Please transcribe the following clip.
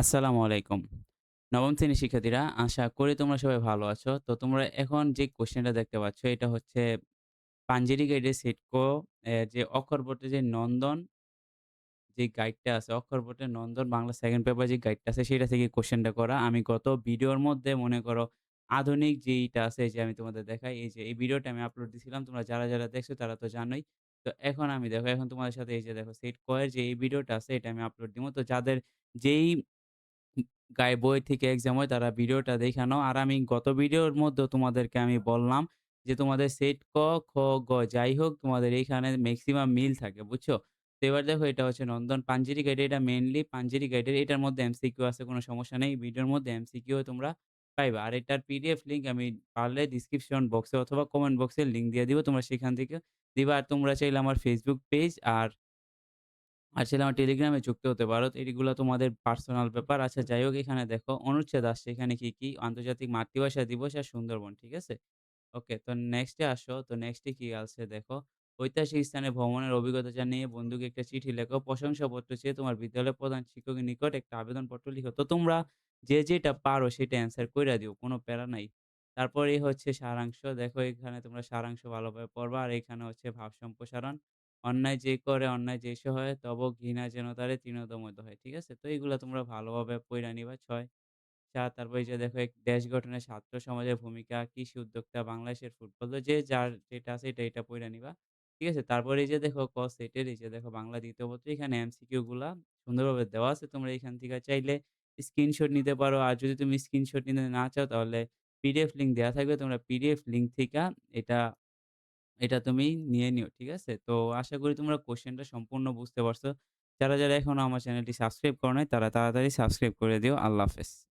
আসসালামু আলাইকুম। নবম শ্রেণীর শিক্ষার্থীরা, আশা করি তোমরা সবাই ভালো আছো। তো তোমরা এখন যে কোয়েশ্চেনটা দেখতে পাচ্ছ, এটা হচ্ছে পাঞ্জেরি গাইডের সিটকো যে অক্ষরবোটে যে নন্দন যে গাইডটা আছে, অক্ষরবোটে নন্দন বাংলা সেকেন্ড পেপার যে গাইডটা আছে, সেটা থেকে কোয়েশ্চেনটা করা। আমি গত ভিডিওর মধ্যে মনে করো আধুনিক যেইটা আছে, এই যে আমি তোমাদের দেখাই, এই যে এই ভিডিওটা আমি আপলোড দিছিলাম। তোমরা যারা দেখছো তারা তো জানোই। তো এখন আমি দেখো, এখন তোমাদের সাথে এই যে দেখো সিটকো এর যে এই ভিডিওটা আছে, এটা আমি আপলোড দিবো। তো যাদের যেই হুম, বই থেকে এক্সাম হয় তারা ভিডিওটা দেইখা নাও। আর আমি গত ভিডিওর মধ্যেও তোমাদেরকে আমি বললাম যে তোমাদের সেট ক, খ, গ যাই হোক তোমাদের এইখানে মেক্সিমাম মিল থাকে, বুঝছো? তো এবার দেখো, এটা হচ্ছে নন্দন পাঞ্জেরি গাইড, এটা মেইনলি পাঞ্জেরি গাইডের, এটার মধ্যে এমসিকিউ আছে, কোনো সমস্যা নেই। ভিডিওর মধ্যে এমসিকিউ তোমরা পাইবা। আর এটার পিডিএফ লিংক আমি পারলে ডিসক্রিপশন বক্সে অথবা কমেন্ট বক্সে লিংক দিয়ে দিব। তোমরা সেখান থেকে দিবা। আর তোমরা চাইলে আমার ফেসবুক পেজ আর চাইলে আমার টেলিগ্রামে যুক্ত হতে পারো। তো এগুলা তোমাদের পার্সোনাল ব্যাপার। আচ্ছা, যাই হোক, এখানে দেখো অনুচ্ছেদ আসছে এখানে কি, কি? আন্তর্জাতিক মাতৃভাষা দিবস আর সুন্দরবন। ঠিক আছে? ওকে, তো নেক্সটে আসো। তো নেক্সটে কি আছে দেখো। ঐতিহাসিক স্থানে ভ্রমণের অভিজ্ঞতা জানিয়ে বন্ধুকে একটা চিঠি লেখো। প্রশংসাপত্র চেয়ে তোমার বিদ্যালয়ের প্রধান শিক্ষকের নিকট একটা আবেদনপত্র লিখো। তো তোমরা যে যেটা পারো সেটা অ্যান্সার কইরা দিও। কোনো প্যারা নাই। তারপরে হচ্ছে সারাংশ। দেখো, এখানে তোমরা সারাংশ ভালোভাবে পড়বা। আর এখানে হচ্ছে ভাব সম্প্রসারণ। অন্যায় যে করে অন্যায় যে সহায় তব ঘৃণা যেন তারে তৃণদময় হয়। ঠিক আছে? তো এগুলা তোমরা ভালোভাবে পইড়া নিবা। ৪ তারপর এই যে দেখো, দেশ গঠনে ছাত্র সমাজের ভূমিকা, কৃষি উদ্যোক্তা, বাংলাদেশের ফুটবল। তো যে যার যেটা আছে এটা পইড়া নিবা। ঠিক আছে? তারপরে এই যে দেখো ক সেটের এই যে দেখো বাংলা ২য় পত্র, এখানে এমসিকিউ গুলা সুন্দরভাবে দেওয়া আছে। তোমরা এখান থেকে চাইলে স্ক্রিনশট নিতে পারো। আর যদি তুমি স্ক্রিনশট নিতে না চাও তাহলে পিডিএফ লিংক দেয়া থাকবে। তোমরা পিডিএফ লিংক থেকে এটা এটা তুমি নিয়ে নিও। ঠিক আছে? তো আশা করি তোমরা কোয়েশ্চেনটা সম্পূর্ণ বুঝতে পারছো। যারা এখনো আমার চ্যানেলটি সাবস্ক্রাইব করো নাই তারা তাড়াতাড়ি সাবস্ক্রাইব করে দিও। আল্লাহ হাফেজ।